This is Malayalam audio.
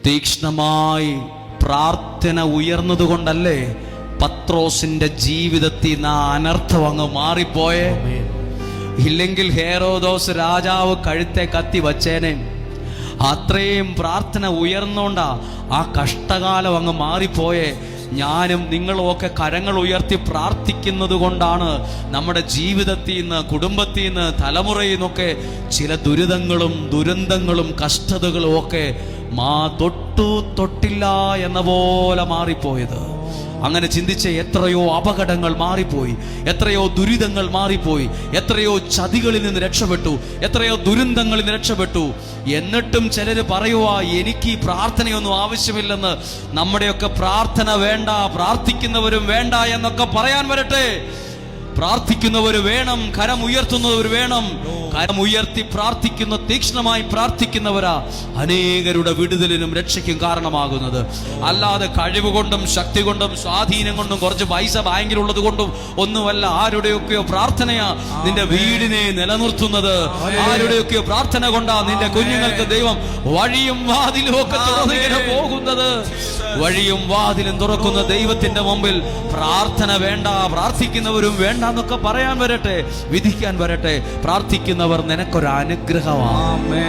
തീക്ഷ്ണമായി പ്രാർത്ഥന ഉയർന്നതുകൊണ്ടല്ലേ പത്രോസിന്റെ ജീവിതത്തിൽ നിന്ന് ആ അനർത്ഥം അങ്ങ് മാറിപ്പോയേ. ഇല്ലെങ്കിൽ ഹേരോദോസ് രാജാവ് കഴുത്തെ കത്തി വച്ചേനെ. അത്രയും പ്രാർത്ഥന ഉയർന്നോണ്ടാ ആ കഷ്ടകാലം അങ്ങ് മാറിപ്പോയേ. ഞാനും നിങ്ങളുമൊക്കെ കരങ്ങൾ ഉയർത്തി പ്രാർത്ഥിക്കുന്നത് കൊണ്ടാണ് നമ്മുടെ ജീവിതത്തിൽ നിന്ന്, കുടുംബത്തിൽ നിന്ന്, തലമുറയിൽ നിന്നൊക്കെ ചില ദുരിതങ്ങളും ദുരന്തങ്ങളും കഷ്ടതകളും ഒക്കെ തൊട്ടില്ല എന്ന പോലെ മാറിപ്പോയത്. അങ്ങനെ ചിന്തിച്ച എത്രയോ അപകടങ്ങൾ മാറിപ്പോയി, എത്രയോ ദുരിതങ്ങൾ മാറിപ്പോയി, എത്രയോ ചതികളിൽ നിന്ന് രക്ഷപ്പെട്ടു, എത്രയോ ദുരന്തങ്ങളിൽ നിന്ന് രക്ഷപ്പെട്ടു. എന്നിട്ടും ചിലര് പറയുവാ എനിക്ക് ഈ പ്രാർത്ഥനയൊന്നും ആവശ്യമില്ലെന്ന്. നമ്മുടെയൊക്കെ പ്രാർത്ഥന വേണ്ട, പ്രാർത്ഥിക്കുന്നവരും വേണ്ട എന്നൊക്കെ പറയാൻ വരട്ടെ. പ്രാർത്ഥിക്കുന്നവർ വേണം, കരം ഉയർത്തുന്നവർ വേണം. കരം ഉയർത്തി പ്രാർത്ഥിക്കുന്ന, തീക്ഷ്ണമായി പ്രാർത്ഥിക്കുന്നവരാ അനേകരുടെ വിടുതലിനും രക്ഷയ്ക്കും കാരണമാകുന്നത്. അല്ലാതെ കഴിവ് കൊണ്ടും ശക്തി കൊണ്ടും സ്വാധീനം കൊണ്ടും കുറച്ച് പൈസ ബാങ്കിലുള്ളത് കൊണ്ടും ഒന്നുമല്ല. ആരുടെയൊക്കെയോ പ്രാർത്ഥനയാ നിന്റെ വീടിനെ നിലനിർത്തുന്നത്. ആരുടെയൊക്കെയോ പ്രാർത്ഥന കൊണ്ടാ നിന്റെ കുഞ്ഞുങ്ങൾക്ക് ദൈവം വഴിയും വാതിലും ഒക്കെ തുറന്നിങ്ങനെ പോകുന്നത്. വഴിയും വാതിലും തുറക്കുന്ന ദൈവത്തിന്റെ മുമ്പിൽ പ്രാർത്ഥന വേണ്ട, പ്രാർത്ഥിക്കുന്നവരും വേണ്ട എന്നൊക്കെ പറയാൻ വരട്ടെ, വിധിക്കാൻ വരട്ടെ. പ്രാർത്ഥിക്കുന്നവർ നിനക്കൊരു അനുഗ്രഹമാണ്.